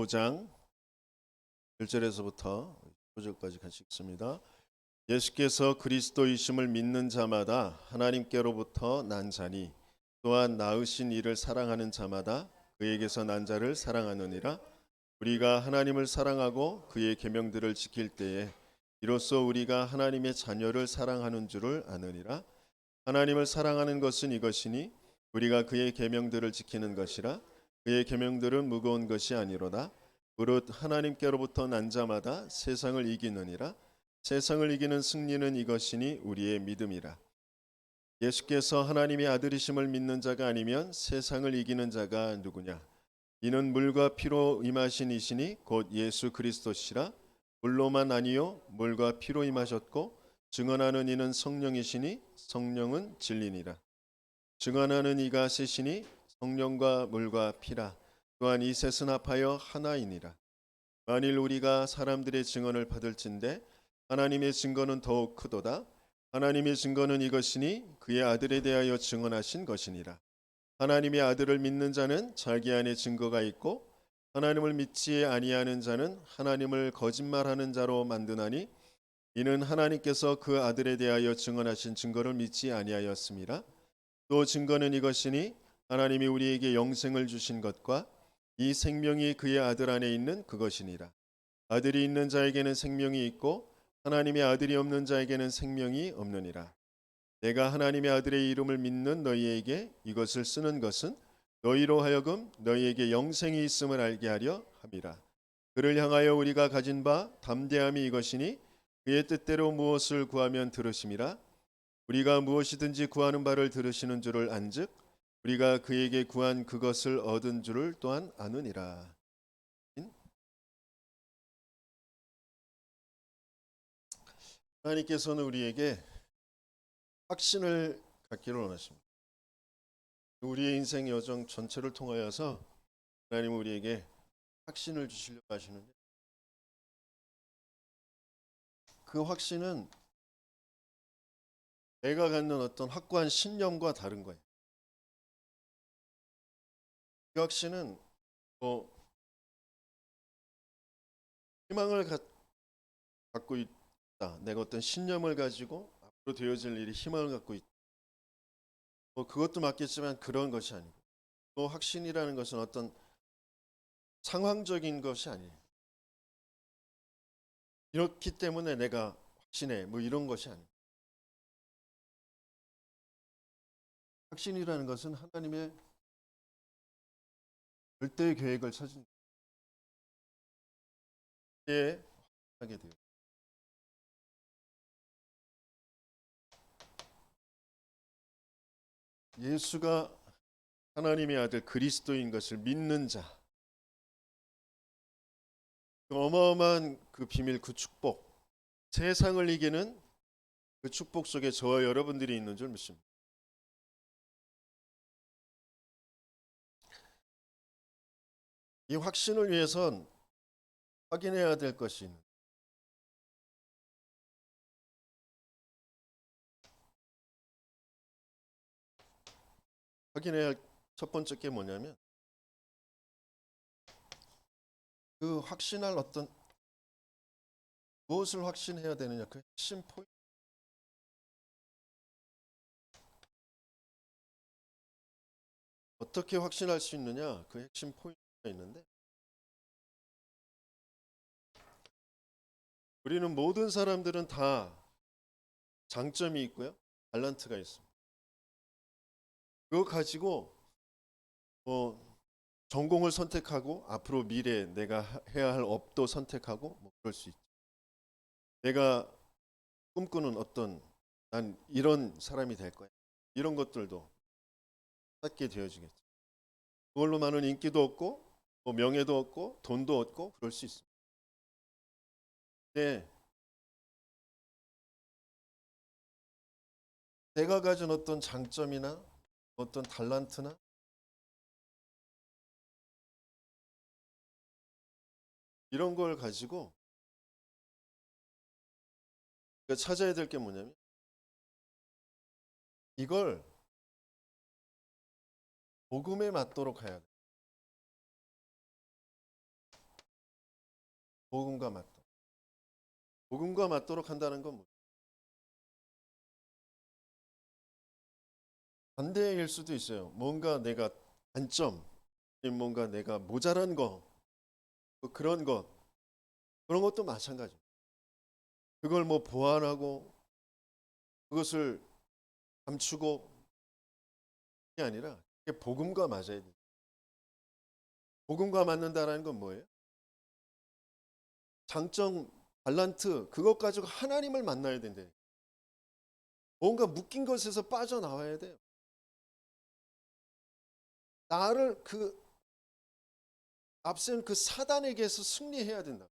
5장 1절에서부터 9절까지 같이 읽습니다. 예수께서 그리스도이심을 믿는 자마다 하나님께로부터 난 자니 또한 낳으신 이를 사랑하는 자마다 그에게서 난 자를 사랑하느니라. 우리가 하나님을 사랑하고 그의 계명들을 지킬 때에 이로써 우리가 하나님의 자녀를 사랑하는 줄을 아느니라. 하나님을 사랑하는 것은 이것이니 우리가 그의 계명들을 지키는 것이라. 그의 계명들은 무거운 것이 아니로다. 무릇 하나님께로부터 난 자마다 세상을 이기느니라. 세상을 이기는 승리는 이것이니 우리의 믿음이라. 예수께서 하나님의 아들이심을 믿는 자가 아니면 세상을 이기는 자가 누구냐? 이는 물과 피로 임하신 이시니 곧 예수 그리스도시라. 물로만 아니요 물과 피로 임하셨고 증언하는 이는 성령이시니 성령은 진리니라. 증언하는 이가 셋이니 성령과 물과 피라. 또한 이 셋은 합하여 하나이니라. 만일 우리가 사람들의 증언을 받을진대 하나님의 증거는 더욱 크도다. 하나님의 증거는 이것이니 그의 아들에 대하여 증언하신 것이니라. 하나님의 아들을 믿는 자는 자기 안에 증거가 있고 하나님을 믿지 아니하는 자는 하나님을 거짓말하는 자로 만드나니 이는 하나님께서 그 아들에 대하여 증언하신 증거를 믿지 아니하였습니다. 또 증거는 이것이니 하나님이 우리에게 영생을 주신 것과 이 생명이 그의 아들 안에 있는 그것이니라. 아들이 있는 자에게는 생명이 있고 하나님의 아들이 없는 자에게는 생명이 없느니라. 내가 하나님의 아들의 이름을 믿는 너희에게 이것을 쓰는 것은 너희로 하여금 너희에게 영생이 있음을 알게 하려 함이라. 그를 향하여 우리가 가진 바 담대함이 이것이니 그의 뜻대로 무엇을 구하면 들으심이라. 우리가 무엇이든지 구하는 바를 들으시는 줄을 안즉 우리가 그에게 구한 그것을 얻은 줄을 또한 아느니라. 하나님께서는 우리에게 확신을 갖기를 원하십니다. 우리의 인생 여정 전체를 통하여서 하나님은 우리에게 확신을 주시려고 하시는데 그 확신은 내가 갖는 어떤 확고한 신념과 다른 거예요. 그 확신은 뭐 희망을 갖고 있다. 내가 어떤 신념을 가지고 앞으로 되어질 일이 희망을 갖고 있다. 뭐 그것도 맞겠지만 그런 것이 아니고 또 확신이라는 것은 어떤 상황적인 것이 아니에요. 이렇기 때문에 내가 확신해 뭐 이런 것이 아니에요. 확신이라는 것은 하나님의 절대의 계획을 찾은 때에 하게 돼요. 예수가 하나님의 아들 그리스도인 것을 믿는 자, 그 어마어마한 그 비밀, 그 축복, 세상을 이기는 그 축복 속에 저와 여러분들이 있는 줄 믿습니다. 이 확신을 위해선 확인해야 될 것이 있는. 확인해야 할 첫 번째 게 뭐냐면 그 확신할 어떤 무엇을 확신해야 되느냐 그 핵심 포인트. 어떻게 확신할 수 있느냐 그 핵심 포인트가 있는데 우리는 모든 사람들은 다 장점이 있고요. 탤런트가 있습니다. 그거 가지고 뭐 전공을 선택하고 앞으로 미래에 내가 해야 할 업도 선택하고 뭐 그럴 수 있죠. 내가 꿈꾸는 어떤 난 이런 사람이 될 거야. 이런 것들도 찾게 되어지겠죠. 그걸로 많은 인기도 얻고 뭐 명예도 얻고 돈도 얻고 그럴 수 있습니다. 근데 내가 가진 어떤 장점이나 어떤 탤런트나 이런 걸 가지고 찾아야 될 게 뭐냐면 이걸 복음에 맞도록 해야 돼. 복음과 맞도록. 복음과 맞도록 한다는 건 뭐예요? 반대일 수도 있어요. 뭔가 내가 단점, 뭔가 내가 모자란 거, 뭐 그런 것도 마찬가지예요. 그걸 뭐 보완하고 그것을 감추고 게 아니라 이게 복음과 맞아야 돼요. 복음과 맞는다라는 건 뭐예요? 장점, 달란트 그것 가지고 하나님을 만나야 된대. 뭔가 묶인 것에서 빠져나와야 돼요. 나를 그 앞선 그 사단에게서 승리해야 된다.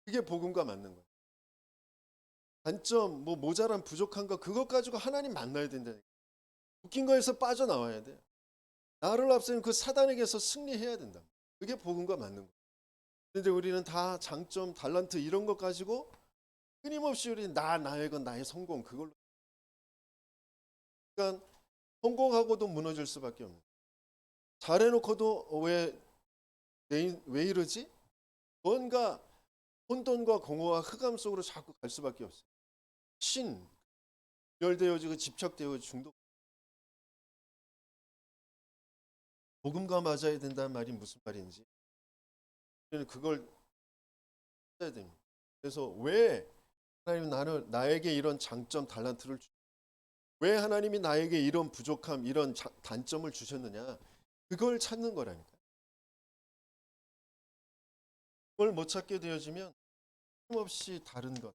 그게 복음과 맞는 거예요. 단점, 뭐 모자란 부족한 거 그것 가지고 하나님 만나야 된다. 묶인 거에서 빠져나와야 돼요. 나를 앞선 그 사단에게서 승리해야 된다. 그게 복음과 맞는 거예요. 근데 우리는 다 장점, 달란트 이런 것 가지고 끊임없이 우리 나의 건 나의 성공 그걸로. 그러니까 성공하고도 무너질 수밖에 없는. 잘해놓고도 왜 이러지? 뭔가 혼돈과 공허와 흑암 속으로 자꾸 갈 수밖에 없어요. 열되어지고 집착되어 중독. 복음과 맞아야 된다는 말이 무슨 말인지 그걸 해야 됩니다. 그래서 왜 하나님 나에게 이런 장점 달란트를 왜 하나님이 나에게 이런 부족함 이런 단점을 주셨느냐 그걸 찾는 거라니까. 그걸 못 찾게 되어지면 힘없이 다른 것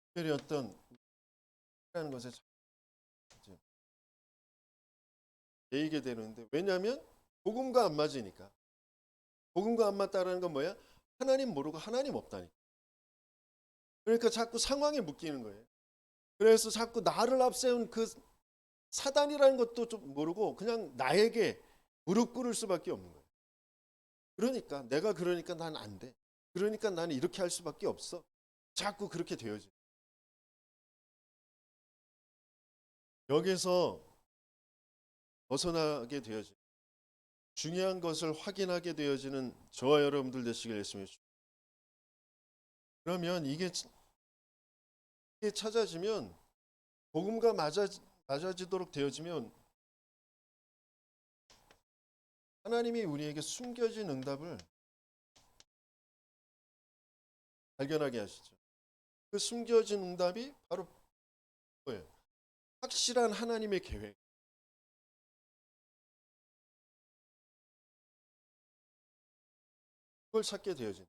특별히 어떤 하는 것에 베이게 되는데 왜냐하면 복음과 안 맞으니까. 복음과 안 맞다라는 건 뭐야? 하나님 모르고 하나님 없다니까. 그러니까 자꾸 상황에 묶이는 거예요. 그래서 자꾸 나를 앞세운 그 사단이라는 것도 좀 모르고 그냥 나에게 무릎 꿇을 수밖에 없는 거예요. 그러니까 내가 그러니까 난 안 돼. 그러니까 나는 이렇게 할 수밖에 없어. 자꾸 그렇게 되어져. 여기서 벗어나게 되어져. 중요한 것을 확인하게 되어지는 저와 여러분들 되시길 예수님의 주. 그러면 이게 찾아지면 복음과 맞아지도록 되어지면 하나님이 우리에게 숨겨진 응답을 발견하게 하시죠. 그 숨겨진 응답이 바로 뭐예요? 확실한 하나님의 계획. 그걸 찾게 되어진.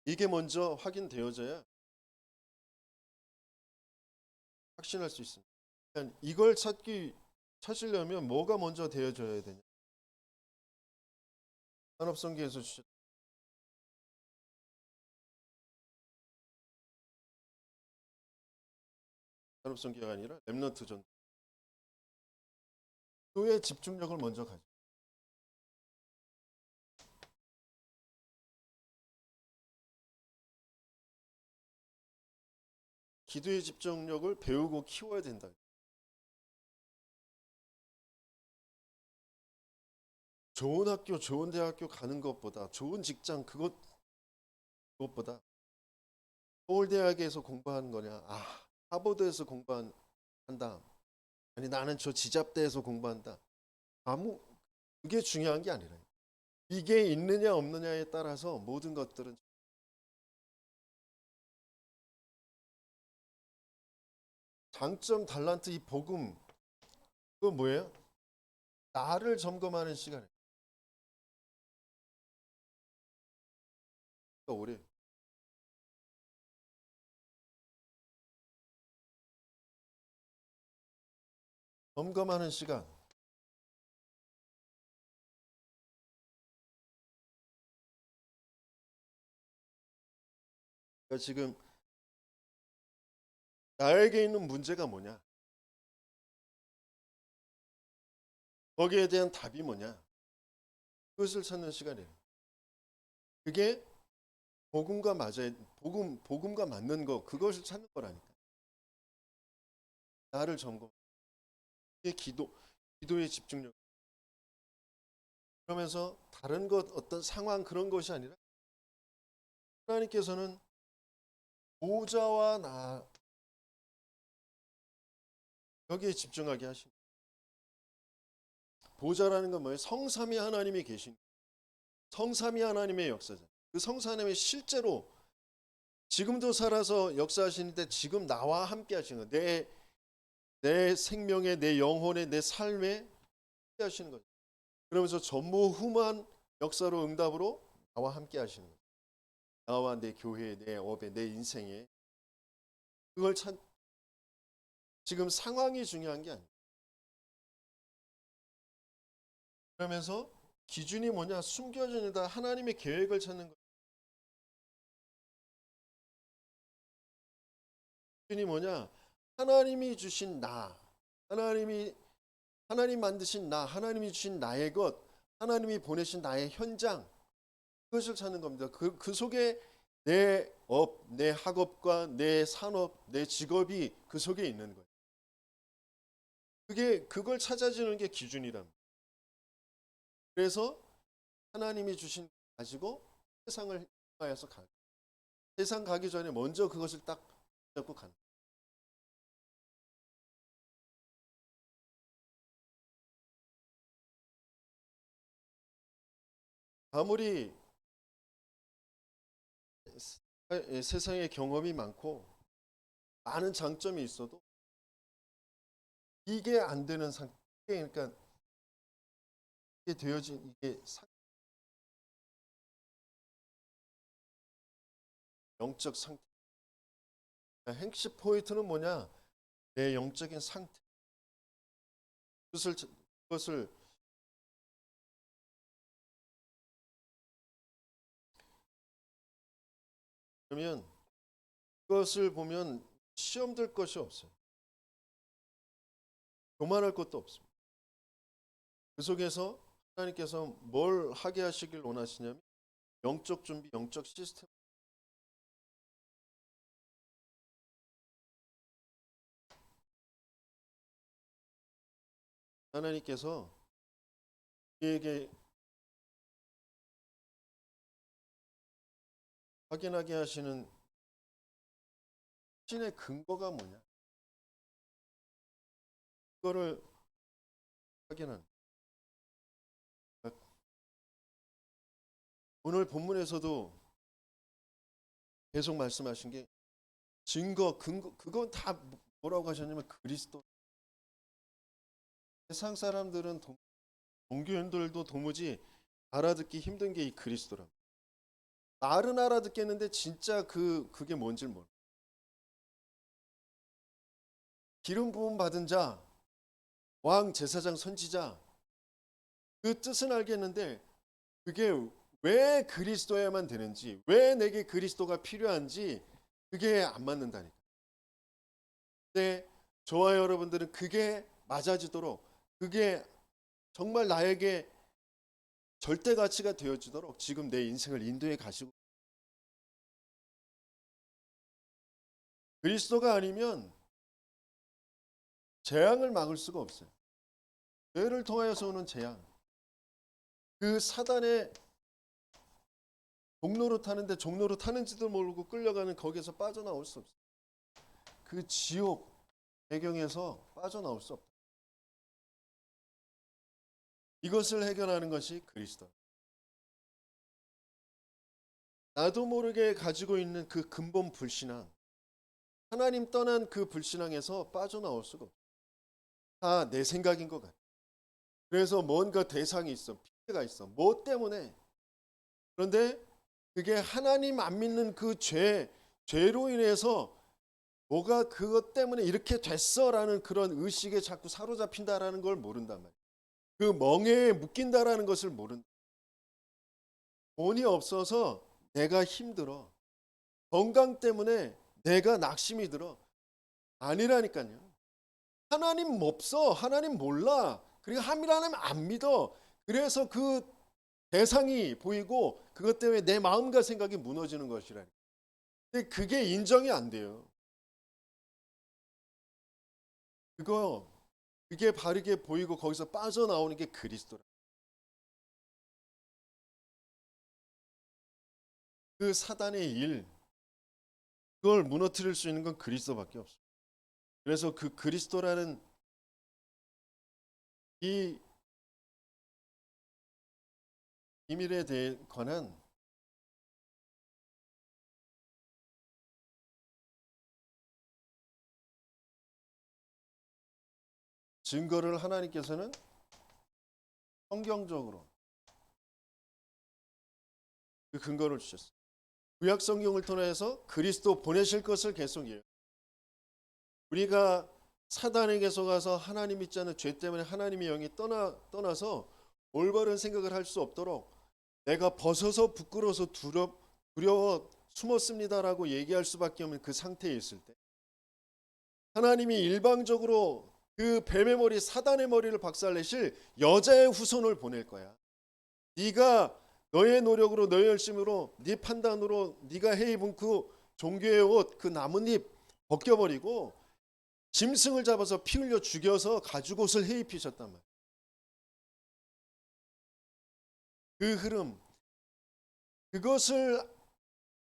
이게 먼저 확인되어져야 확신할 수 있습니다. 그러니까 이걸 찾으려면 뭐가 먼저 되어져야 되냐? 산업성계에서 산업성계가 아니라 렘넌트 전. 교회의 집중력을 먼저 가져. 기도의 집중력을 배우고 키워야 된다. 좋은 학교, 좋은 대학교 가는 것보다 좋은 직장 그것보다 서울대학에서 공부하는 거냐? 하버드에서 공부한다. 아니 나는 저 지잡대에서 공부한다. 그게 중요한 게 아니라 이게 있느냐 없느냐에 따라서 모든 것들은 장점, 달란트, 이 복음 그거 뭐예요? 나를 점검하는 시간에 오래 점검하는 시간. 그러니까 지금 나에게 있는 문제가 뭐냐? 거기에 대한 답이 뭐냐? 그것을 찾는 시간이에요. 그게 복음과 맞아야 복음과 맞는 거 그것을 찾는 거라니까. 나를 점검. 이게 기도의 집중력. 그러면서 다른 것 어떤 상황 그런 것이 아니라 하나님께서는 보좌와 나 여기에 집중하게 하신 거예요. 보좌라는 건 뭐예요? 성삼위 하나님이 계신 성삼위 하나님의 역사잖아요. 그 성삼위 실제로 지금도 살아서 역사하시는데 지금 나와 함께 하시는 거예요. 내 생명에 내 영혼에 내 삶에 함께 하시는 거죠. 그러면서 전무후무한 역사로 응답으로 나와 함께 하시는 거예요. 나와 내 교회에 내 업에 내 인생에 그걸 참 지금 상황이 중요한 게 아니에요. 그러면서 기준이 뭐냐? 숨겨진다 하나님의 계획을 찾는 거예요. 기준이 뭐냐? 하나님이 주신 나, 하나님 만드신 나, 하나님이 주신 나의 것, 하나님이 보내신 나의 현장 그것을 찾는 겁니다. 그 속에 내 업, 내 학업과 내 산업, 내 직업이 그 속에 있는 거예요. 그걸 찾아주는 게 기준이랍니다. 그래서 하나님이 주신 가지고 세상을 향하여서 가. 세상 가기 전에 먼저 그것을 딱 잡고 간다. 아무리 세상에 경험이 많고 많은 장점이 있어도 이게 안 되는 상태, 그러니까 이게 되어진 이게 영적 상태. 핵심 포인트는 뭐냐? 내 영적인 상태. 그것을 그러면 그것을 보면 시험 될 것이 없어요. 교만할 것도 없습니다. 그 속에서 하나님께서 뭘 하게 하시길 원하시냐면 영적 준비, 영적 시스템. 하나님께서 우리에게 확인하게 하시는 신의 근거가 뭐냐? 그거를 확인하는. 오늘 본문에서도 계속 말씀하신 게 증거, 근거, 그건 다 뭐라고 하셨냐면 그리스도. 세상 사람들은 종교인들도 도무지 알아듣기 힘든 게 이 그리스도랍니다. 말은 알아듣겠는데 진짜 그게 뭔지 몰라. 기름 부음 받은 자, 왕, 제사장, 선지자 그 뜻은 알겠는데 그게 왜 그리스도야만 되는지, 왜 내게 그리스도가 필요한지 그게 안 맞는다니까. 근데 저와 여러분들은 그게 맞아지도록 그게 정말 나에게 절대 가치가 되어지도록 지금 내 인생을 인도해 가시고 그리스도가 아니면 재앙을 막을 수가 없어요. 죄를 통하여서 오는 재앙. 그 사단의 종로로 타는데 종로로 타는지도 모르고 끌려가는 거기에서 빠져나올 수 없어요. 그 지옥 배경에서 빠져나올 수 없다. 이것을 해결하는 것이 그리스도. 나도 모르게 가지고 있는 그 근본 불신앙, 하나님 떠난 그 불신앙에서 빠져나올 수가 없어요. 다 내 생각인 것 같아요. 그래서 뭔가 대상이 있어, 피해가 있어. 뭐 때문에? 그런데 그게 하나님 안 믿는 그 죄로 인해서 뭐가 그것 때문에 이렇게 됐어라는 그런 의식에 자꾸 사로잡힌다라는 걸 모른단 말이에요. 그 멍에에 묶인다라는 것을 모른다. 돈이 없어서 내가 힘들어. 건강 때문에 내가 낙심이 들어. 아니라니까요. 하나님 없어. 하나님 몰라. 그리고 하나님 안 믿어. 그래서 그 대상이 보이고 그것 때문에 내 마음과 생각이 무너지는 것이라니. 근데 그게 인정이 안 돼요. 그게 바르게 보이고 거기서 빠져나오는 게 그리스도라. 그 사단의 일, 그걸 무너뜨릴 수 있는 건 그리스도밖에 없어요. 그래서 그 그리스도라는 이 비밀에 대해 관한 증거를 하나님께서는 성경적으로 그 근거를 주셨어요. 구약 성경을 통해서 그리스도 보내실 것을 계속 예요. 우리가 사단에게서 가서 하나님 믿지 않는 죄 때문에 하나님의 영이 떠나서 올바른 생각을 할 수 없도록 내가 벗어서 부끄러워서 두려워 숨었습니다라고 얘기할 수밖에 없는 그 상태에 있을 때 하나님이 일방적으로 그 뱀의 머리 사단의 머리를 박살내실 여자의 후손을 보낼 거야. 네가 너의 노력으로 너의 열심으로 네 판단으로 네가 해 입은 그 종교의 옷 그 나뭇잎 벗겨버리고 짐승을 잡아서 피 흘려 죽여서 가죽옷을 해 입히셨단 말이야. 그 흐름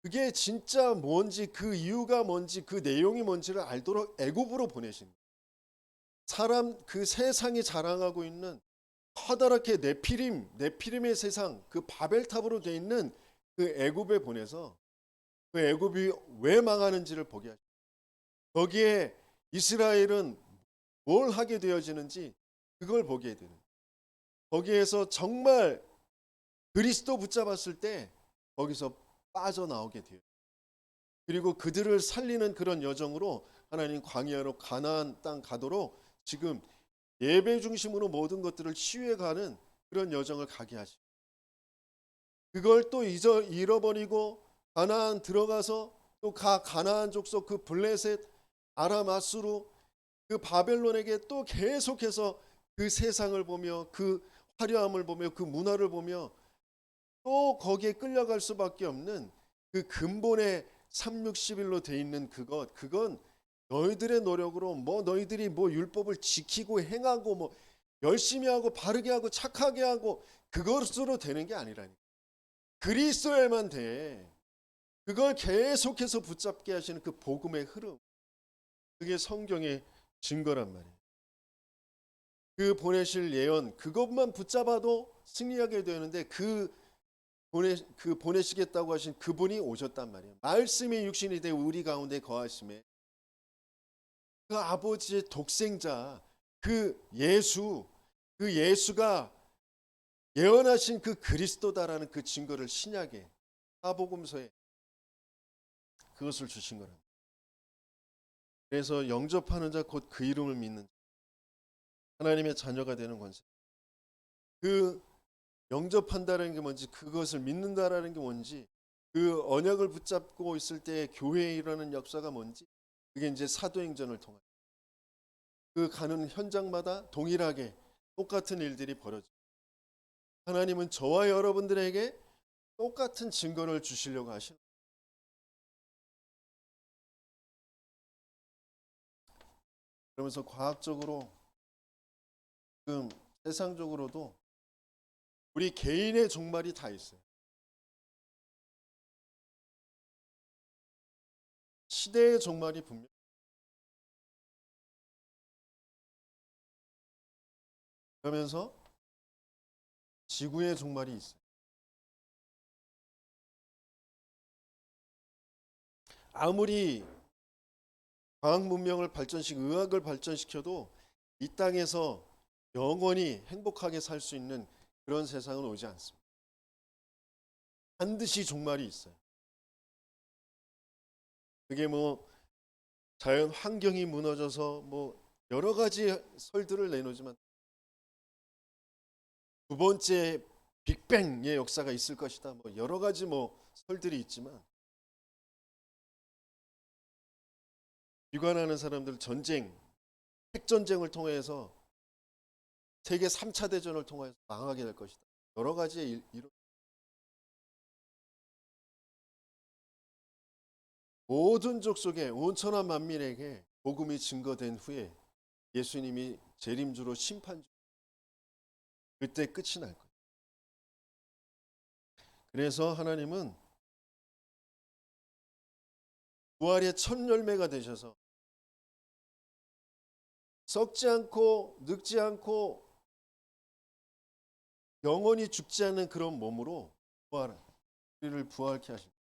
그게 진짜 뭔지 그 이유가 뭔지 그 내용이 뭔지를 알도록 애굽으로 보내신 거예요. 사람 그 세상이 자랑하고 있는 커다랗게 네피림의 세상 그 바벨탑으로 돼 있는 그 애굽에 보내서 그 애굽이 왜 망하는지를 보게 하시고 거기에 이스라엘은 뭘 하게 되어지는지 그걸 보게 되는 거기에서 정말 그리스도 붙잡았을 때 거기서 빠져나오게 돼요. 그리고 그들을 살리는 그런 여정으로 하나님 광야로 가나안 땅 가도록 지금 예배 중심으로 모든 것들을 치유해 가는 그런 여정을 가게 하시고 그걸 또 잃어버리고 가나안 들어가서 또 가나안 족속 그 블레셋 아람아수르 그 바벨론에게 또 계속해서 그 세상을 보며 그 화려함을 보며 그 문화를 보며 또 거기에 끌려갈 수밖에 없는 그 근본의 360일로 돼 있는 그건 너희들의 노력으로 뭐 너희들이 뭐 율법을 지키고 행하고 뭐 열심히 하고 바르게 하고 착하게 하고 그것으로 되는 게 아니라니. 그리스도에만 돼. 그걸 계속해서 붙잡게 하시는 그 복음의 흐름. 그게 성경의 증거란 말이에요. 그 보내실 예언 그것만 붙잡아도 승리하게 되는데 그 보내시겠다고 하신 그분이 오셨단 말이에요. 말씀이 육신이 되어 우리 가운데 거하심에 그 아버지의 독생자 그 예수가 예언하신 그 그리스도다라는 그 증거를 신약에 사복음서에 그것을 주신 거랍니다. 그래서 영접하는 자 곧 그 이름을 믿는 하나님의 자녀가 되는 권세. 그 영접한다는 게 뭔지 그것을 믿는다라는 게 뭔지 그 언약을 붙잡고 있을 때 교회에 일어나는 역사가 뭔지 그게 이제 사도행전을 통해 그 가는 현장마다 동일하게 똑같은 일들이 벌어져. 하나님은 저와 여러분들에게 똑같은 증거를 주시려고 하시는. 그러면서 과학적으로 지금 세상적으로도 우리 개인의 종말이 다 있어요. 시대의 종말이 분명. 그러면서 지구의 종말이 있어요. 아무리 과학 문명을 의학을 발전시켜도 이 땅에서 영원히 행복하게 살 수 있는 그런 세상은 오지 않습니다. 반드시 종말이 있어요. 그게 뭐 자연 환경이 무너져서 뭐 여러 가지 설들을 내놓지만 두 번째 빅뱅의 역사가 있을 것이다. 뭐 여러 가지 뭐 설들이 있지만 비관하는 사람들 핵전쟁을 통해서 세계 3차 대전을 통해서 망하게 될 것이다. 여러 가지의 모든 족속에 온천한 만민에게 복음이 증거된 후에 예수님이 재림주로 심판주 그때 끝이 날 거예요. 그래서 하나님은 부활의 첫 열매가 되셔서 썩지 않고 늙지 않고 영원히 죽지 않는 그런 몸으로 우리를 부활케 하십니다.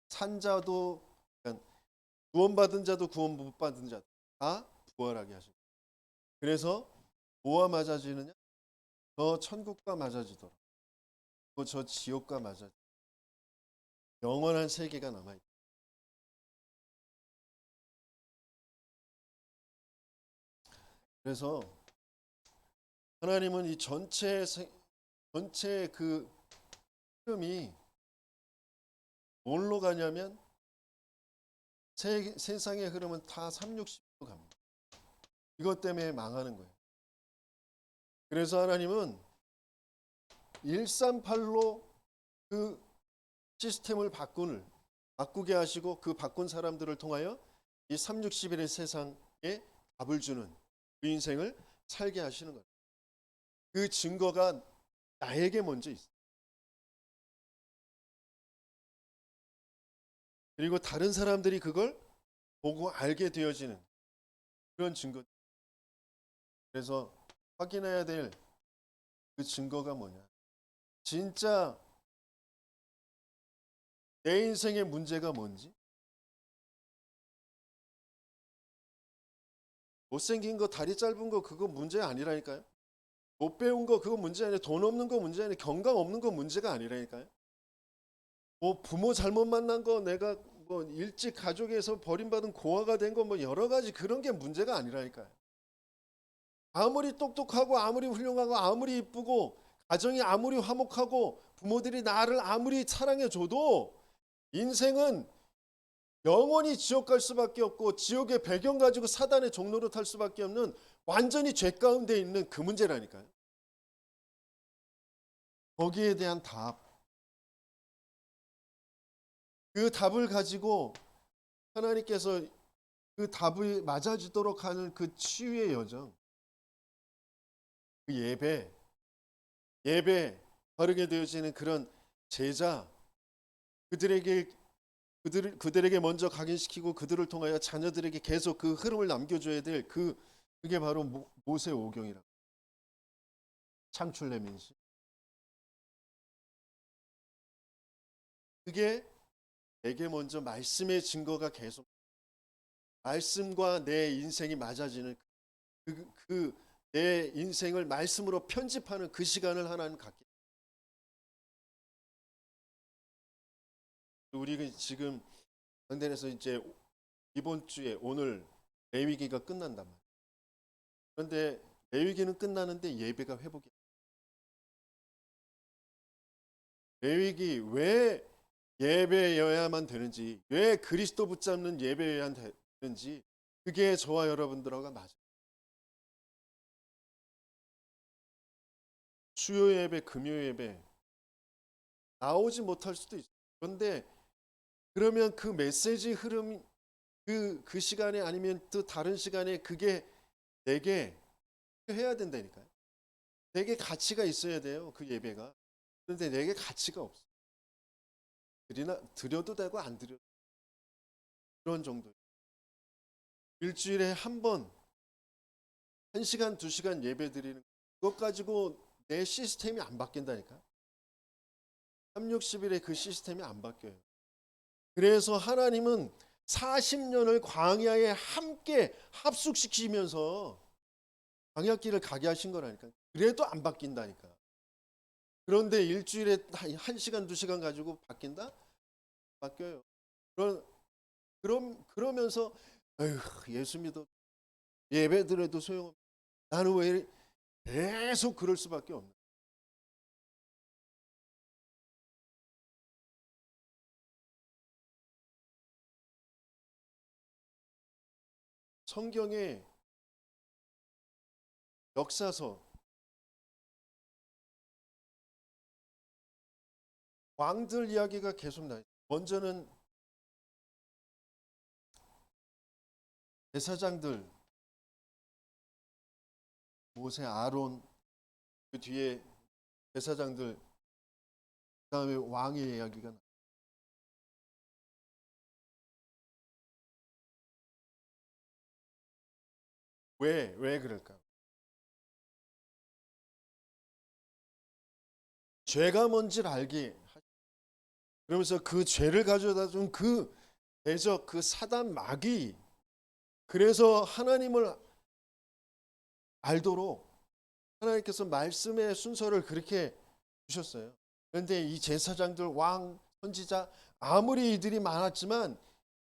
산자도, 그러니까 구원받은 자도 구원 못 받은 자도 다 부활하게 하십니다. 그래서 뭐와 맞아지느냐? 저 천국과 맞아지더라. 또 저 지옥과 맞아 영원한 세계가 남아있다. 그래서 하나님은 이 전체 그 흐름이 뭘로 가냐면 세상의 흐름은 다 360도 갑니다. 이것 때문에 망하는 거예요. 그래서 하나님은 138로 그 시스템을 바꾸게 하시고 그 바꾼 사람들을 통하여 이 360일의 세상에 답을 주는 그 인생을 살게 하시는 거예요. 그 증거가 나에게 먼저 있어요. 그리고 다른 사람들이 그걸 보고 알게 되어지는 그런 증거. 그래서 확인해야 될 그 증거가 뭐냐? 진짜 내 인생의 문제가 뭔지? 못생긴 거, 다리 짧은 거 그거 문제 아니라니까요. 못 배운 거 그거 문제 아니에요. 돈 없는 거 문제 아니에요. 건강 없는 거 문제가 아니라니까요. 뭐 부모 잘못 만난 거, 내가 뭐 일찍 가족에서 버림받은 고아가 된 거 뭐 여러 가지 그런 게 문제가 아니라니까요. 아무리 똑똑하고 아무리 훌륭하고 아무리 이쁘고 가정이 아무리 화목하고 부모들이 나를 아무리 사랑해줘도 인생은 영원히 지옥 갈 수밖에 없고 지옥의 배경 가지고 사단의 종로로 탈 수밖에 없는 완전히 죄 가운데 있는 그 문제라니까요. 거기에 대한 답, 그 답을 가지고 하나님께서 그 답이 맞아지도록 하는 그 치유의 여정, 그 예배 바르게 되어지는 그런 제자, 그들에게 그들에게 먼저 각인시키고 그들을 통하여 자녀들에게 계속 그 흐름을 남겨줘야 될 그게 바로 모세 오경이라 창출 내민시. 그게 내게 먼저 말씀의 증거가 계속 말씀과 내 인생이 맞아지는 내 인생을 말씀으로 편집하는 그 시간을 하나님 갖게. 우리가 지금 강단에서 이제 이번 주에 오늘 레위기가 끝난단 말이에요. 그런데 레위기는 끝나는데 예배가 회복이. 레위기 왜 예배여야만 되는지, 왜 그리스도 붙잡는 예배여야 되는지 그게 저와 여러분들과 맞아요. 수요 예배, 금요 예배 나오지 못할 수도 있어요. 그런데 그러면 그 메시지 흐름 그 시간에 아니면 또 다른 시간에 그게 내게 해야 된다니까요. 내게 가치가 있어야 돼요. 그 예배가. 그런데 내게 가치가 없어. 드려도 되고 안 드려도 그런 정도. 일주일에 한 번, 1시간, 2시간 예배 드리는 그것 가지고 내 시스템이 안 바뀐다니까. 360일에 그 시스템이 안 바뀌어요. 그래서 하나님은 40년을 광야에 함께 합숙시키면서 광야길을 가게 하신 거라니까. 그래도 안 바뀐다니까. 그런데 일주일에 1시간, 2시간 가지고 바뀐다? 바뀌어요. 그러면서 에휴, 예수 믿어 예배 드려도 소용없어. 나는 왜 계속 그럴 수밖에 없나? 성경의 역사서 왕들 이야기가 계속 나요. 먼저는 제사장들 모세, 아론, 그 뒤에 제사장들, 그다음에 왕의 이야기가 나요. 왜 그럴까? 죄가 뭔지를 알게 그러면서 그 죄를 가져다 준 그 대적 그 사단 마귀 그래서 하나님을 알도록 하나님께서 말씀의 순서를 그렇게 주셨어요. 그런데 이 제사장들 왕 선지자 아무리 이들이 많았지만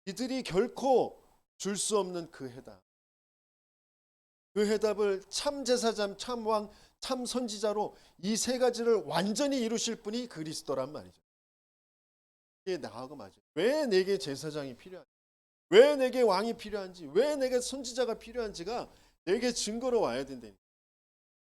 이들이 결코 줄 수 없는 그 해답. 그 해답을 참 제사장, 참 왕, 참 선지자로 이 세 가지를 완전히 이루실 분이 그리스도란 말이죠. 이게 나하고 맞아요. 왜 내게 제사장이 필요한지, 왜 내게 왕이 필요한지, 왜 내게 선지자가 필요한지가 내게 증거로 와야 된다니까.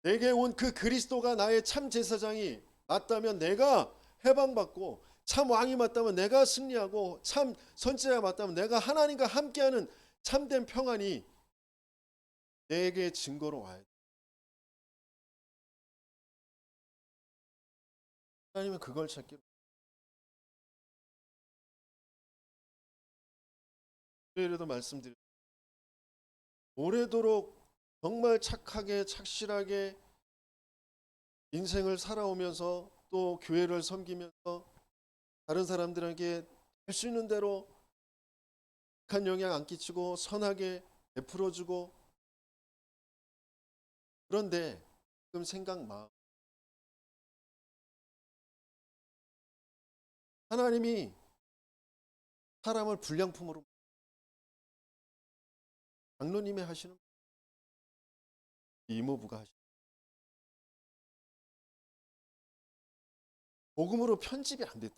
내게 온 그 그리스도가 나의 참 제사장이 맞다면 내가 해방받고 참 왕이 맞다면 내가 승리하고 참 선지자가 맞다면 내가 하나님과 함께하는 참된 평안이 내게 증거로 와야 돼. 하나님은 그걸 찾기로. 예래도 말씀드렸 오래도록 정말 착하게 착실하게 인생을 살아오면서 또 교회를 섬기면서 다른 사람들에게 할 수 있는 대로 악한 영향 안 끼치고 선하게 베풀어주고 그런데 지금 생각 마음 하나님이 사람을 불량품으로 장로님이 하시는 이모부가 하시는 복음으로 편집이 안 됐다.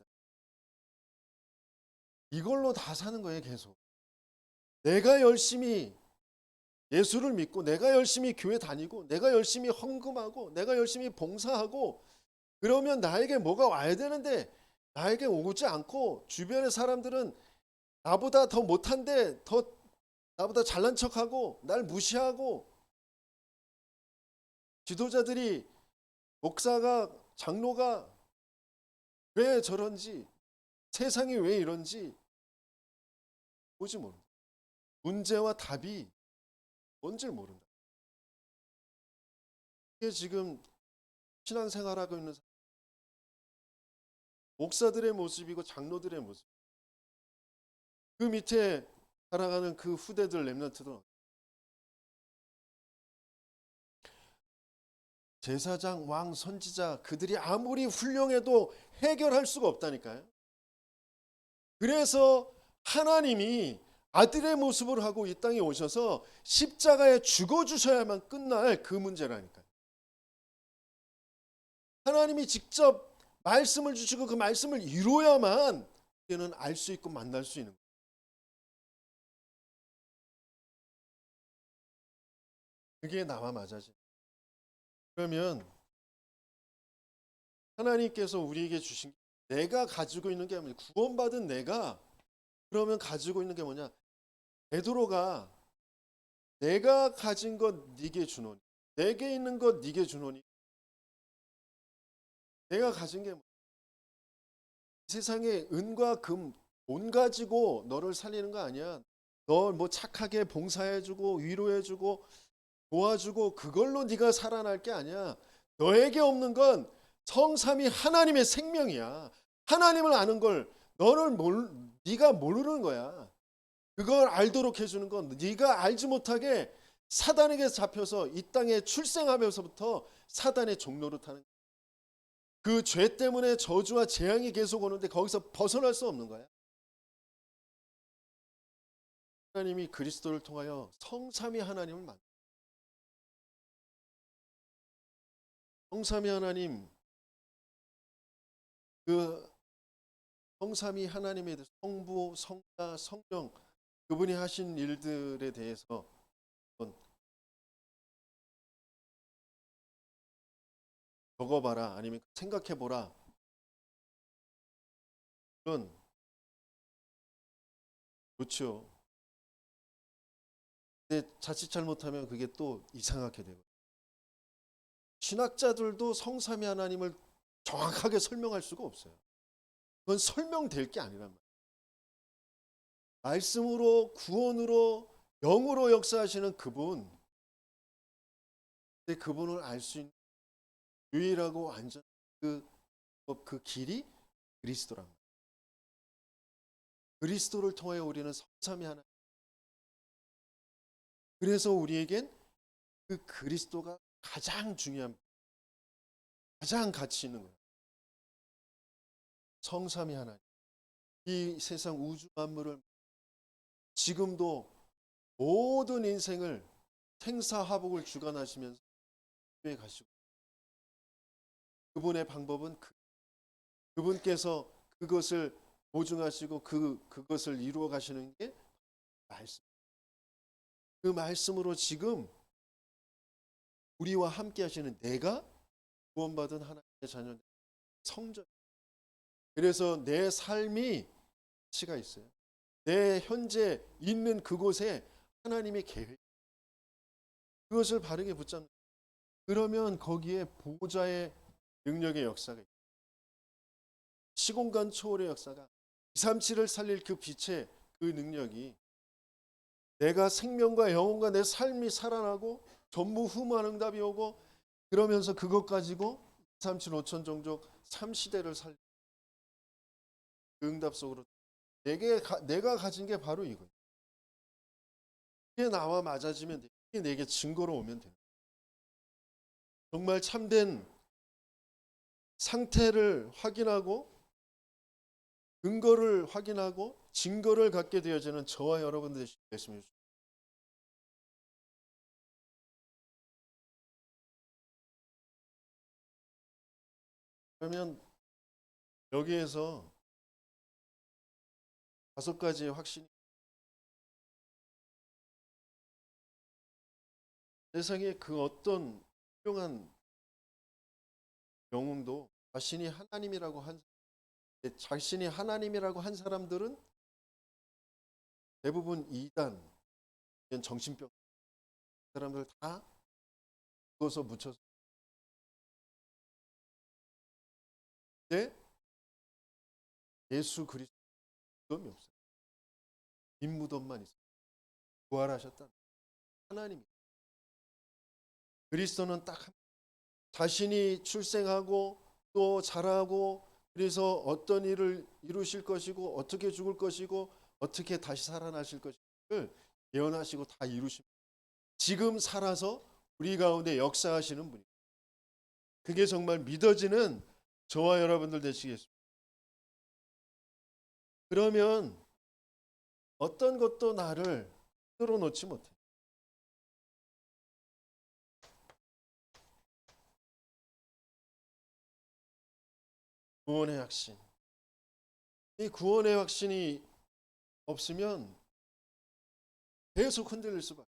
이걸로 다 사는 거예요 계속. 내가 열심히 예수를 믿고 내가 열심히 교회 다니고 내가 열심히 헌금하고 내가 열심히 봉사하고 그러면 나에게 뭐가 와야 되는데 나에게 오지 않고 주변의 사람들은 나보다 더 못한데 더 나보다 잘난 척하고 날 무시하고 지도자들이 목사가 장로가 왜 저런지 세상이 왜 이런지 보지 모른다. 문제와 답이 뭔지를 모른다. 이게 지금 신앙생활하고 있는 목사들의 모습이고 장로들의 모습. 그 밑에 살아가는 그 후대들 렘넌트도 제사장, 왕, 선지자 그들이 아무리 훌륭해도 해결할 수가 없다니까요. 그래서 하나님이 아들의 모습을 하고 이 땅에 오셔서 십자가에 죽어주셔야만 끝날 그 문제라니까요. 하나님이 직접 말씀을 주시고 그 말씀을 이루어야만 우리는 알 수 있고 만날 수 있는 거예요. 그게 나와 맞아지. 그러면 하나님께서 우리에게 주신 내가 가지고 있는 게 뭐냐? 구원받은 내가 그러면 가지고 있는 게 뭐냐? 베드로가 내가 가진 것 네게 주노니 내게 있는 것 네게 주노니 내가 가진 게 세상에 은과 금, 돈 가지고 너를 살리는 거 아니야. 너 뭐 착하게 봉사해주고 위로해주고 도와주고 그걸로 네가 살아날 게 아니야. 너에게 없는 건 성삼위 하나님의 생명이야. 하나님을 아는 걸 네가 모르는 거야. 그걸 알도록 해주는 건 네가 알지 못하게 사단에게 잡혀서 이 땅에 출생하면서부터 사단의 종로를 타는 그 죄 때문에 저주와 재앙이 계속 오는데 거기서 벗어날 수 없는 거야. 하나님이 그리스도를 통하여 성삼위 하나님을 성삼위 하나님 그 성삼위 하나님에 대해서 성부, 성자, 성령 그분이 하신 일들에 대해서 한번 적어봐라 아니면 생각해보라. 그런 좋죠. 근데 자칫 잘못하면 그게 또 이상하게 되고 신학자들도 성삼위 하나님을 정확하게 설명할 수가 없어요. 그건 설명될 게 아니란 말이에요. 말씀으로 구원으로 영으로 역사하시는 그분 근데 그분을 알 수 있는 유일하고 완전 그 길이 그리스도란 말이에요. 그리스도를 통해 우리는 성삼위 하나. 그래서 우리에겐 그 그리스도가 가장 중요한, 가장 가치 있는 거예요. 성삼위 하나님. 이 세상 우주 만물을 지금도 모든 인생을 생사화복을 주관하시면서 해 가시고, 그분의 방법은 그분께서 그것을 보증하시고 그것을 이루어 가시는 게 말씀. 그 말씀으로 지금 우리와 함께 하시는 내가 구원받은 하나님의 자녀, 성전. 그래서 내 삶이 가치가 있어요. 내 현재 있는 그곳에 하나님의 계획, 그것을 바르게 붙잡는. 그러면 거기에 보호자의 능력의 역사가 있어요. 시공간 초월의 역사가, 237을 살릴 그 빛의 그 능력이 내가 생명과 영혼과 내 삶이 살아나고 전무후무한 응답이 오고, 그러면서 그것 가지고 237 5천 종족 3시대를 살리는 그 응답 속으로 내가 가진 게 바로 이거예요. 이게 나와 맞아지면 돼. 이게 내게 증거로 오면 돼. 정말 참된 상태를 확인하고 근거를 확인하고 증거를 갖게 되어지는 저와 여러분들이 되시면 좋겠습니다. 그러면 여기에서 5가지의 확신이, 세상에 그 어떤 훌륭한 영웅도 자신이 하나님이라고 한 사람들은 대부분 이단, 정신병 사람들 다 그어서 묻혀서. 근데 예수 그리스도 무덤이 없어요. 빈 무덤만 있어요. 부활하셨다. 하나님. 그리스도는 딱 자신이 출생하고 또 자라고, 그래서 어떤 일을 이루실 것이고 어떻게 죽을 것이고 어떻게 다시 살아나실 것을 예언하시고 다 이루십니다. 지금 살아서 우리 가운데 역사하시는 분이. 그게 정말 믿어지는 저와 여러분들 되시겠습니다. 그러면 어떤 것도 나를 끌어놓지 못해. 구원의 확신. 이 구원의 확신이 없으면 계속 흔들릴 수밖에.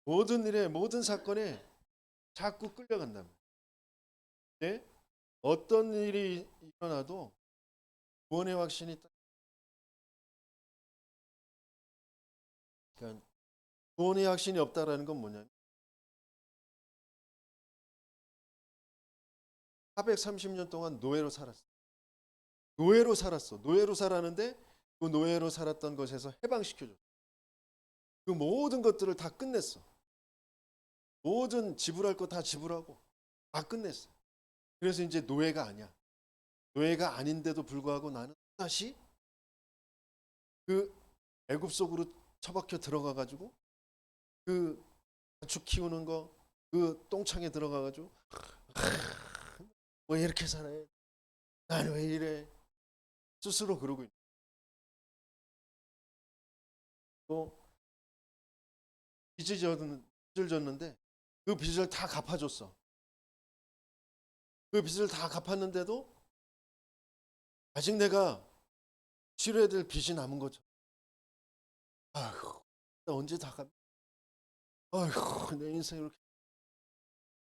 모든 일에, 모든 사건에 자꾸 끌려간다면. 네? 어떤 일이 일어나도 구원의 확신이 딱. 그러니까 구원의 확신이 없다라는 건 뭐냐면 430년 동안 노예로 살았어. 노예로 살았어. 노예로 살았는데 그 노예로 살았던 것에서 해방시켜줬어. 그 모든 것들을 다 끝냈어. 모든 지불할 거 다 지불하고 다 끝냈어. 그래서 이제 노예가 아니야. 노예가 아닌데도 불구하고 나는 다시 그 애굽 속으로 처박혀 들어가 가지고 그 가축 키우는 거, 그 똥창에 들어가 가지고 왜 이렇게 살아요? 난 왜 이래? 스스로 그러고 있고, 빚을 졌는데 그 빚을 다 갚아줬어. 그 빚을 다 갚았는데도 아직 내가 치러야 될 빚이 남은 거죠. 아휴, 나 언제 다 갚? 아휴, 내 인생 이렇게.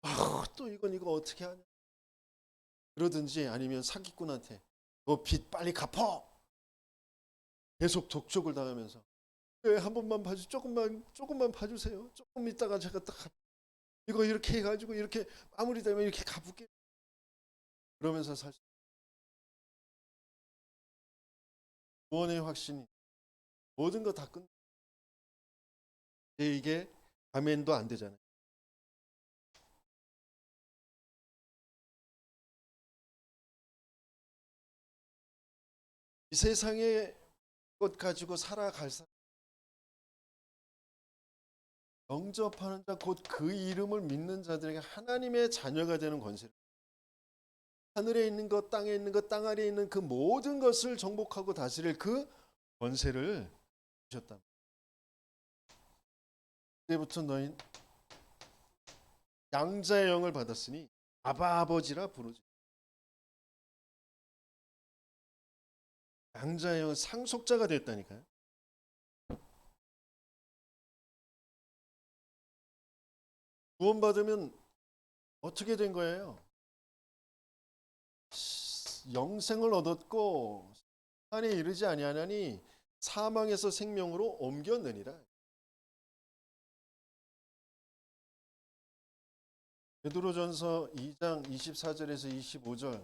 아휴, 또 이거 어떻게 하냐? 그러든지 아니면 사기꾼한테 너 빚 빨리 갚어. 계속 독촉을 당하면서 네, 한 번만 봐주, 조금만 봐주세요. 조금 있다가 제가 딱 이거 이렇게 해가지고 이렇게 마무리되면 이렇게 갚을게. 그러면서 살 구원의 확신이 모든 거 다 끝. 이게 아멘도 안 되잖아요. 이 세상의 것 가지고 살아갈 사람, 영접하는 자, 곧 그 이름을 믿는 자들에게 하나님의 자녀가 되는 권세를, 하늘에 있는 것, 땅에 있는 것, 땅 아래에 있는 그 모든 것을 정복하고 다스릴 그 권세를 주셨다. 그때부터 너희 양자의 영을 받았으니 아바 아버지라 부르지. 양자의 영 상속자가 됐다니까요. 구원받으면 어떻게 된 거예요? 영생을 얻었고 산에 이르지 아니하나니 사망에서 생명으로 옮겼느니라. 베드로전서 2장 24절에서 25절.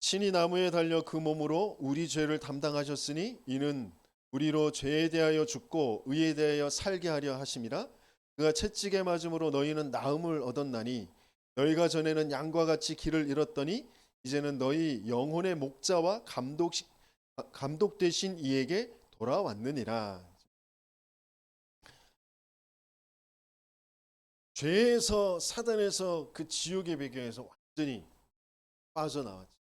신이 나무에 달려 그 몸으로 우리 죄를 담당하셨으니 이는 우리로 죄에 대하여 죽고 의에 대하여 살게 하려 하심이라. 그가 채찍에 맞음으로 너희는 나음을 얻었나니 너희가 전에는 양과 같이 길을 잃었더니 이제는 너희 영혼의 목자와 감독 되신 이에게 돌아왔느니라. 죄에서, 사단에서, 그 지옥의 배경에서 완전히 빠져나왔죠.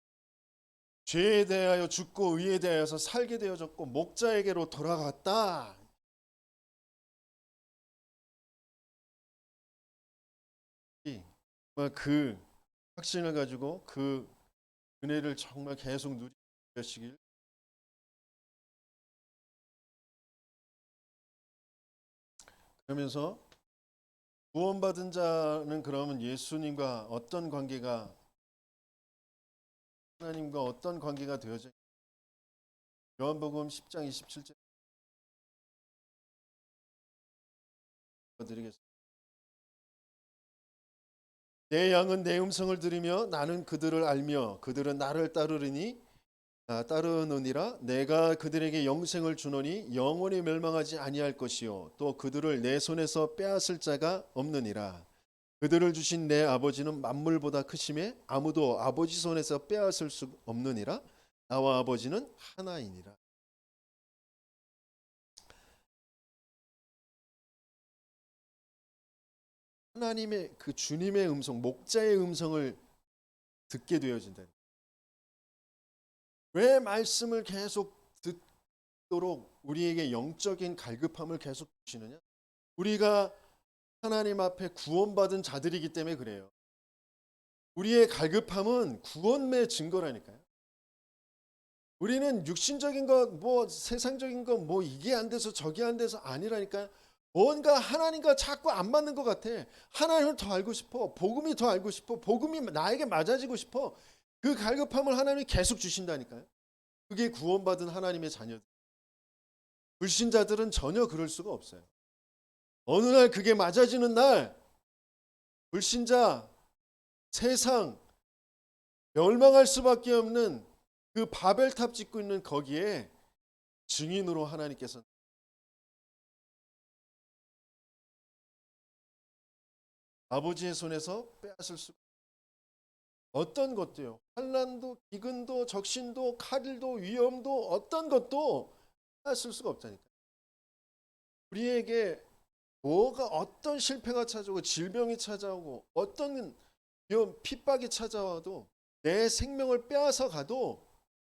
죄에 대하여 죽고 의에 대하여서 살게 되어졌고 목자에게로 돌아갔다. 정말 그 확신을 가지고 그 은혜를 정말 계속 누리시길. 그러면서 구원받은 자는 그러면 예수님과 어떤 관계가, 하나님과 어떤 관계가 되어져 있는지 요한복음 10장 27절 드리겠습니다. 내 양은 내 음성을 들으며 나는 그들을 알며 그들은 나를 따르느니라. 내가 그들에게 영생을 주노니 영원히 멸망하지 아니할 것이요 또 그들을 내 손에서 빼앗을 자가 없느니라. 그들을 주신 내 아버지는 만물보다 크심에 아무도 아버지 손에서 빼앗을 수 없느니라. 나와 아버지는 하나이니라. 하나님의 그 주님의 음성, 목자의 음성을 듣게 되어진다. 왜 말씀을 계속 듣도록 우리에게 영적인 갈급함을 계속 주시느냐? 우리가 하나님 앞에 구원받은 자들이기 때문에 그래요. 우리의 갈급함은 구원의 증거라니까요. 우리는 육신적인 것, 뭐 세상적인 것, 뭐 이게 안 돼서 저게 안 돼서 아니라니까요. 뭔가 하나님과 자꾸 안 맞는 것 같아. 하나님을 더 알고 싶어. 복음이 더 알고 싶어. 복음이 나에게 맞아지고 싶어. 그 갈급함을 하나님이 계속 주신다니까요. 그게 구원받은 하나님의 자녀들. 불신자들은 전혀 그럴 수가 없어요. 어느 날 그게 맞아지는 날, 불신자, 세상, 멸망할 수밖에 없는 그 바벨탑 짓고 있는 거기에 증인으로 하나님께서 아버지의 손에서 빼앗을 수, 어떤 것도요. 환난도 기근도 적신도 칼도 위험도 어떤 것도 빼앗을 수가 없다니까. 우리에게 뭐가 어떤 실패가 찾아오고 질병이 찾아오고 어떤 위험 핍박이 찾아와도 내 생명을 빼앗아 가도,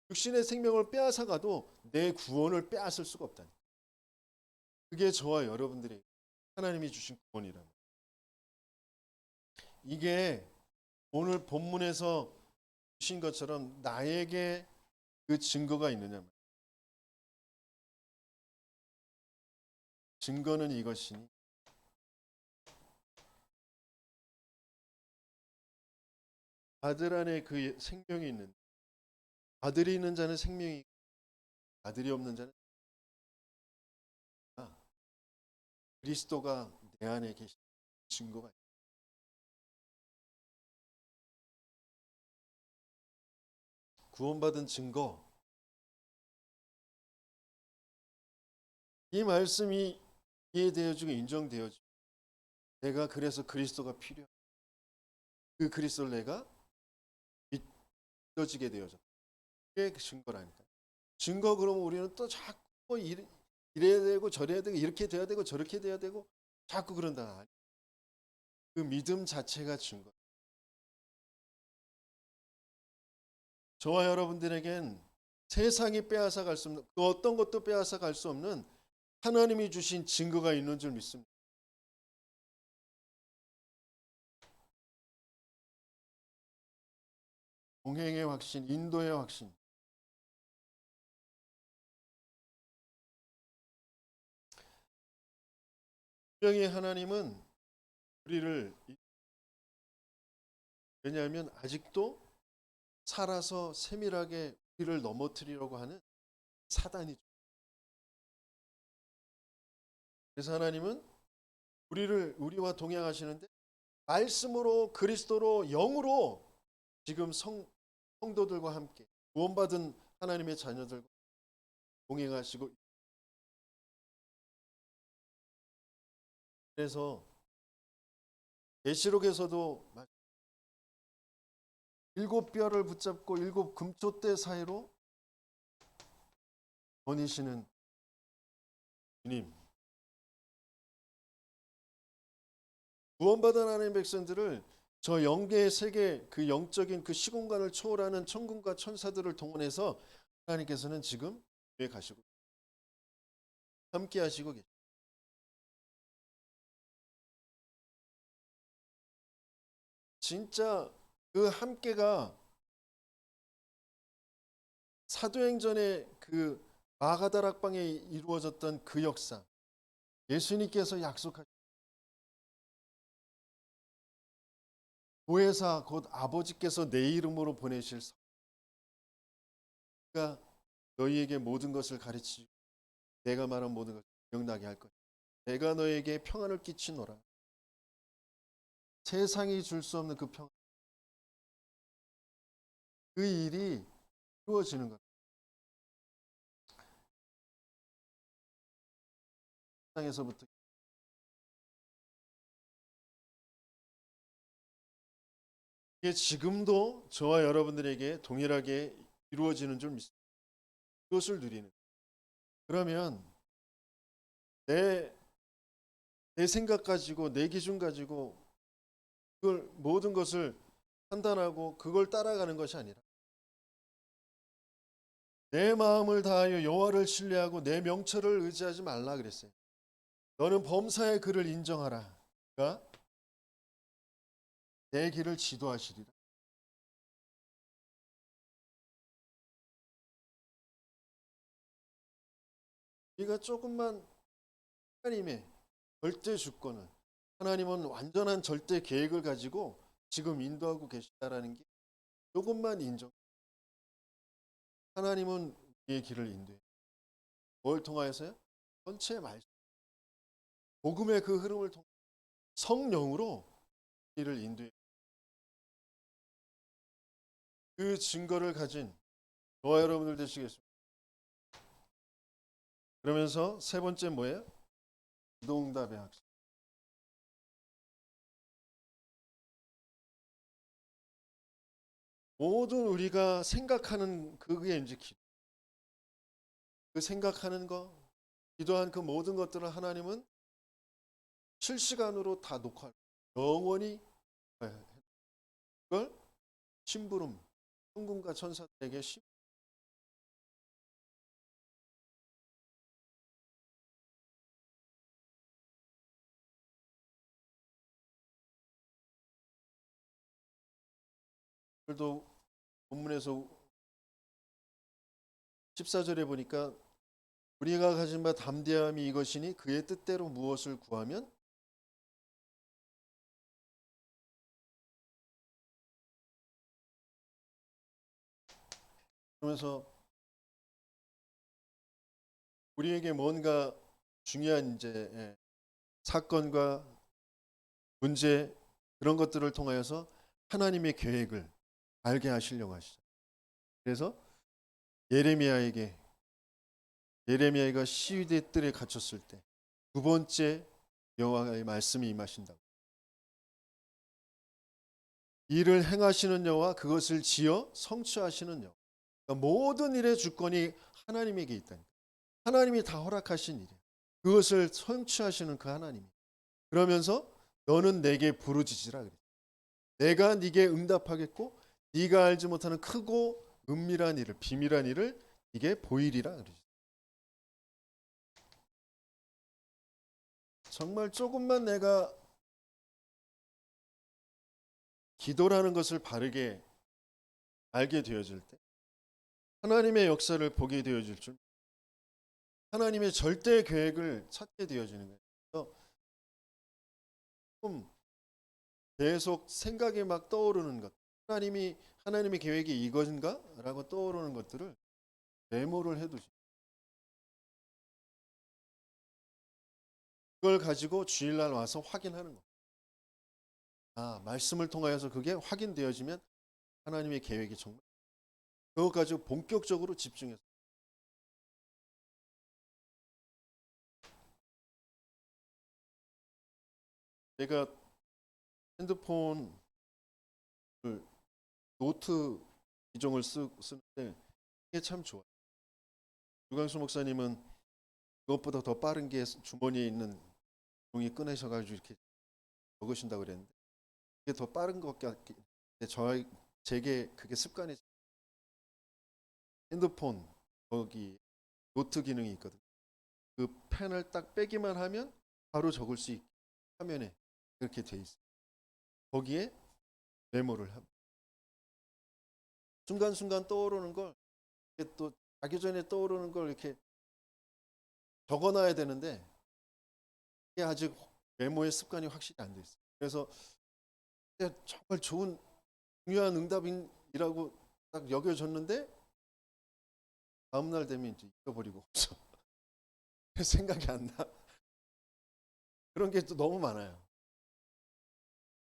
육신의 생명을 빼앗아 가도 내 구원을 빼앗을 수가 없다니. 그게 저와 여러분들이 하나님이 주신 구원이라는. 이게 오늘 본문에서 주신 것처럼 나에게 그 증거가 있느냐. 증거는 이것이니 아들 안에 그 생명이 있는, 아들이 있는 자는 생명이, 아들이 없는 자는 그리스도가 내 안에 계신 증거가 있다. 구원받은 증거, 이 말씀이 이해되어지고 인정되어지고 내가 그래서 그리스도가 필요해. 그 그리스도를 내가 믿어지게 되어졌다. 그게 그 증거라니까. 증거 그러면 우리는 또 자꾸 뭐 이래야 되고 저래야 되고 이렇게 돼야 되고 저렇게 돼야 되고 자꾸 그런다. 그 믿음 자체가 증거. 저와 여러분들에겐 세상이 빼앗아 갈 수 없는 그 어떤 것도 빼앗아 갈 수 없는 하나님이 주신 증거가 있는 줄 믿습니다. 동행의 확신, 인도의 확신. 분명히 하나님은 우리를 왜냐하면 아직도 살아서 세밀하게 우리를 넘어뜨리려고 하는 사단이죠. 그래서 하나님은 우리와 동행하시는데 말씀으로 그리스도로 영으로 지금 성도들과 함께 구원받은 하나님의 자녀들과 동행하시고 그래서 계시록에서도 일곱 뼈를 붙잡고 일곱 금초대 사이로 거니시는 주님, 구원받은 하나님의 백성들을 저 영계의 세계 그 영적인 그 시공간을 초월하는 천군과 천사들을 동원해서 하나님께서는 지금 왜 가시고 함께 하시고 계십니다. 진짜 그 함께가 사도행전의 그 마가다락방에 이루어졌던 그 역사, 예수님께서 약속하신 보혜사 곧 아버지께서 내 이름으로 보내실 성가 너희에게 모든 것을 가르치고 내가 말한 모든 것을 기억나게 할 것이다. 내가 너에게 평안을 끼치노라. 세상이 줄 수 없는 그 평안, 그 일이 이루어지는 것. 세상에서부터 이게 지금도 저와 여러분들에게 동일하게 이루어지는 줄 믿습니다. 그것을 누리는. 그러면 내, 내 생각 가지고 내 기준 가지고 그걸 모든 것을 판단하고 그걸 따라가는 것이 아니라 내 마음을 다하여 여호와를 신뢰하고 내 명철을 의지하지 말라 그랬어요. 너는 범사의 그를 인정하라. 그가 내 길을 지도하시리라. 우리가 조금만 하나님의 절대 주권을 하나님은 완전한 절대 계획을 가지고 지금 인도하고 계시다라는 게 조금만 인정. 하나님은 우리의 길을 인도해. 뭘 통하여서요? 전체 말씀. 복음의 그 흐름을 통해 성령으로 우리를 인도해. 그 증거를 가진 저와 여러분들 되시겠습니다. 그러면서 세 번째 뭐예요? 기도응답의 학습. 모든 우리가 생각하는 그게 이제 그 생각하는 거, 기도한 그 모든 것들을 하나님은 실시간으로 다 녹화, 영원히 그걸 심부름, 천군과 천사들에게 오늘도 본문에서 14절에 보니까 우리가 가진 바 담대함이 이것이니 그의 뜻대로 무엇을 구하면 그러면서 우리에게 뭔가 중요한 이제 사건과 문제 그런 것들을 통하여서 하나님의 계획을 알게 하시려고 하시죠. 그래서 예레미야에게 예레미야가 시위대 뜰에 갇혔을 때 두 번째 여호와의 말씀이 임하신다고. 일을 행하시는 여호와, 그것을 지어 성취하시는 여호와. 그러니까 모든 일의 주권이 하나님에게 있다니까. 하나님이 다 허락하신 일이에요. 그것을 성취하시는 그 하나님. 그러면서 너는 내게 부르짖으라 그래. 내가 네게 응답하겠고 네가 알지 못하는 크고 은밀한 일을, 비밀한 일을 네게 보이리라 그러죠. 정말 조금만 내가 기도라는 것을 바르게 알게 되어질 때 하나님의 역사를 보게 되어질 줄, 하나님의 절대 계획을 찾게 되어지는 거예요. 그래서 좀 계속 생각이 막 떠오르는 것, 하나님의 계획이 이건가라고 떠오르는 것들을 메모를 해두죠. 그걸 가지고 주일날 와서 확인하는 거. 아, 말씀을 통하여서 그게 확인되어지면 하나님의 계획이 정말, 그것 가지고 본격적으로 집중해서. 제가 핸드폰 노트 기종을 쓰는데 이게 참 좋아요. 유광수 목사님은 그것보다 더 빠른 게 주머니에 있는 종이 꺼내셔가지고 이렇게 적으신다고 그랬는데, 이게 더 빠른 것 같긴. 제게 그게 습관이. 핸드폰 거기 노트 기능이 있거든요. 그 펜을 딱 빼기만 하면 바로 적을 수 있게 화면에 그렇게 돼 있어요. 거기에 메모를 합니다. 순간순간 떠오르는 걸, 또 자기 전에 떠오르는 걸 이렇게 적어놔야 되는데 이게 아직 메모의 습관이 확실히 안 돼 있어요. 그래서 정말 좋은 중요한 응답이라고 딱 여겨졌는데 다음날 되면 이제 잊어버리고 없어. 생각이 안 나. 그런 게 또 너무 많아요.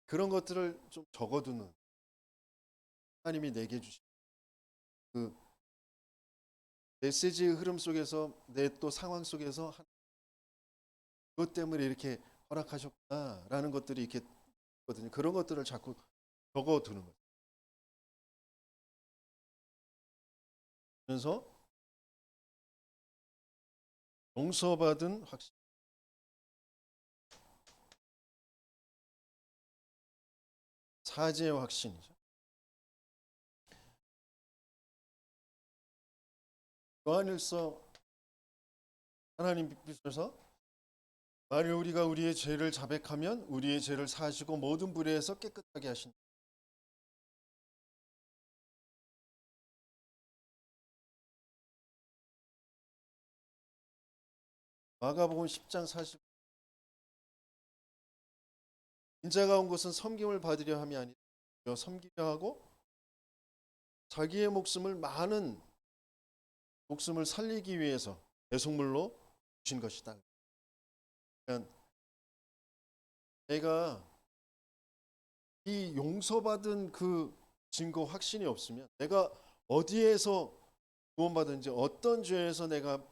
그런 것들을 좀 적어두는, 하나님이 내게 주신 그 메시지의 흐름 속에서, 내 또 상황 속에서 그것 때문에 이렇게 허락하셨구나라는 것들이 이렇게 있거든요. 그런 것들을 자꾸 적어두는 거예요. 그래서 용서받은 확신, 사죄의 확신이죠. 요한일서, 하나님 빛에서 만일 우리가 우리의 죄를 자백하면 우리의 죄를 사하시고 모든 불의에서 깨끗하게 하신다. 마가복음 10장 40. 인자가 온 것은 섬김을 받으려 함이 아니라 섬기려 하고 자기의 많은 목숨을 살리기 위해서 대속물로 주신 것이다. 그러니까 내가 이 용서받은 그 증거 확신이 없으면, 내가 어디에서 구원받은지, 어떤 죄에서 내가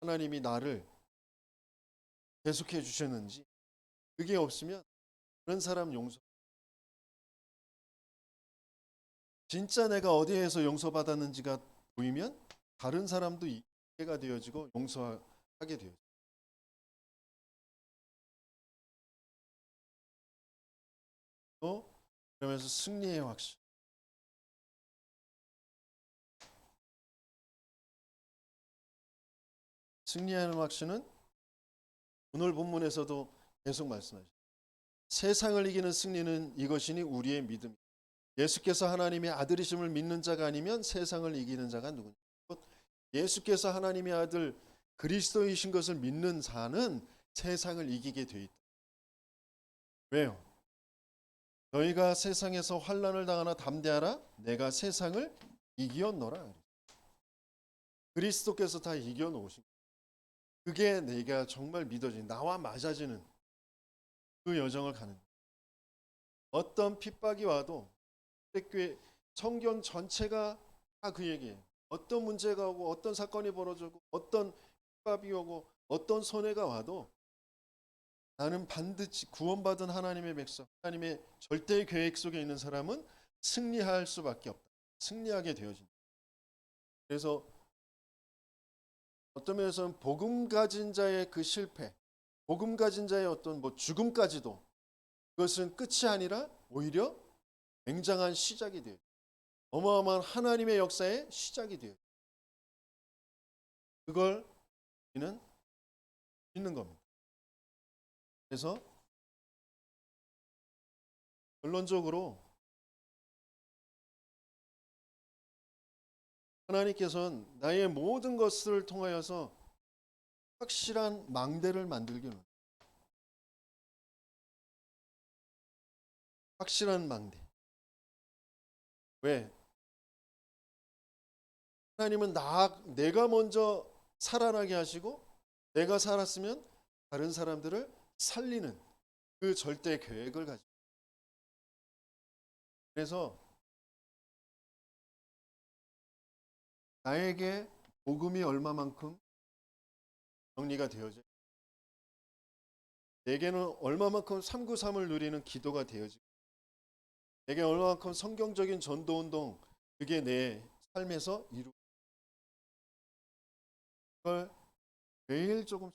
하나님이 나를 계속해 주셨는지 그게 없으면 그런 사람 용서, 진짜 내가 어디에서 용서받았는지가 보이면 다른 사람도 이해가 되어지고 용서하게 돼요. 또 그러면서 승리의 확신. 승리하는 확신은 오늘 본문에서도 계속 말씀하시죠. 세상을 이기는 승리는 이것이니 우리의 믿음. 예수께서 하나님의 아들이심을 믿는 자가 아니면 세상을 이기는 자가 누구냐. 예수께서 하나님의 아들 그리스도이신 것을 믿는 자는 세상을 이기게 돼 있다. 왜요? 너희가 세상에서 환난을 당하나 담대하라. 내가 세상을 이기었노라. 그리스도께서 다 이겨놓으신 거예요. 그게 내가 정말 믿어진, 나와 맞아지는 그 여정을 가는 거예요. 어떤 핍박이 와도 교회 성경 전체가 다 그 얘기예요. 어떤 문제가 오고 어떤 사건이 벌어지고 어떤 핍박이 오고 어떤 손해가 와도 나는 반드시 구원받은 하나님의 백성, 하나님의 절대 계획 속에 있는 사람은 승리할 수밖에 없다. 승리하게 되어진다. 그래서 어떤 면에서는 복음 가진 자의 그 실패, 복음 가진 자의 어떤 죽음까지도 그것은 끝이 아니라 오히려 굉장한 시작이 돼요. 어마어마한 하나님의 역사의 시작이 돼요. 그걸 우리는 믿는 겁니다. 그래서 결론적으로 하나님께서는 나의 모든 것을 통하여서 확실한 망대를 만들기는 확실한 망대. 왜? 하나님은 내가 먼저 살아나게 하시고 내가 살았으면 다른 사람들을 살리는 그 절대 계획을 가지고. 그래서 나에게 복음이 얼마만큼 정리가 되어져, 내게는 얼마만큼 393을 누리는 기도가 되어지고, 내게 얼마만큼 성경적인 전도운동 그게 내 삶에서 이루. 그걸 매일 조금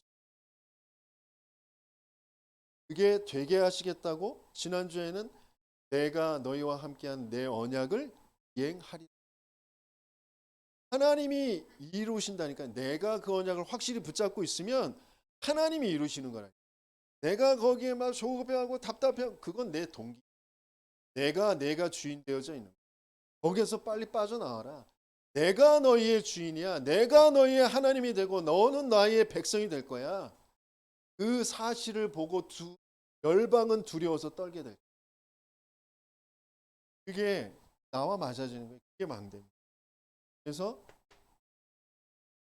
그게 되게 하시겠다고 지난주에는 내가 너희와 함께한 내 언약을 이행하리. 하나님이 이루신다니까. 내가 그 언약을 확실히 붙잡고 있으면 하나님이 이루시는 거라. 내가 거기에 막 조급해하고 답답해하고 그건 내 동기. 내가 주인 되어져 있는 거야. 거기에서 빨리 빠져나와라. 내가 너희의 주인이야. 내가 너희의 하나님이 되고 너는 나의 백성이 될 거야. 그 사실을 보고 열방은 두려워서 떨게 될 거야. 그게 나와 맞아지는 거예요. 그게 망대입니다. 그래서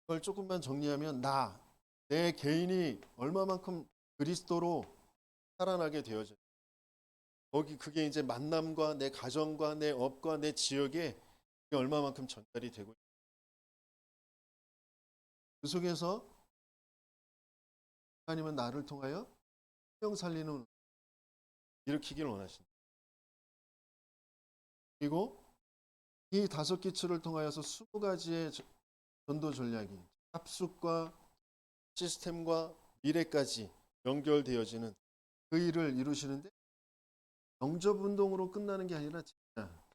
그걸 조금만 정리하면 내 개인이 얼마만큼 그리스도로 살아나게 되어져. 그게 이제 만남과 내 가정과 내 업과 내 지역에 그게 얼마만큼 전달이 되고 그 속에서 하나님은 나를 통하여 생명 살리는 일으키기를 원하신다. 그리고 이 5기초를 통하여서 20가지의 전도 전략이 합숙과 시스템과 미래까지 연결되어지는 그 일을 이루시는데 영접운동으로 끝나는 게 아니라 진짜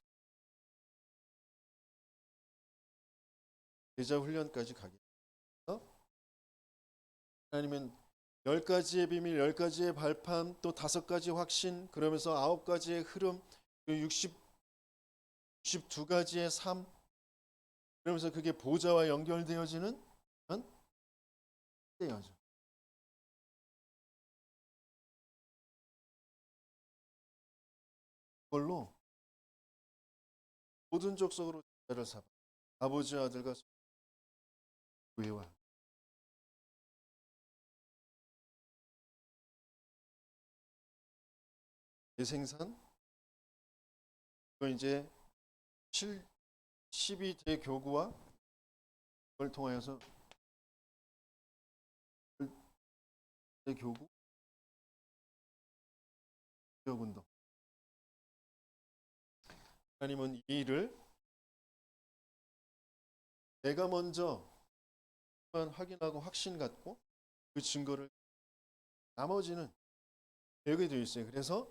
제자 훈련까지 가게 돼서 하나님은 10가지의 비밀, 10가지의 발판, 또 5가지 확신, 그러면서 9가지의 흐름, 62가지의 삶, 그러면서 그게 보좌와 연결되어지는 때여죠. 그걸로 모든 족속으로 제자를 삼아 아버지와 아들과 교회와 대생산, 그 이제 12대 교구와 그걸 통하여서 교구 지역운동. 하나님은 이 일을 내가 먼저 확인하고 확신 갖고 그 증거를 나머지는 계획이 되어 있어요. 그래서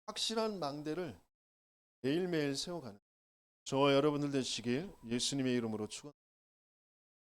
확실한 망대를 매일매일 세워가는 저와 여러분들 되시길 예수님의 이름으로 축원합니다.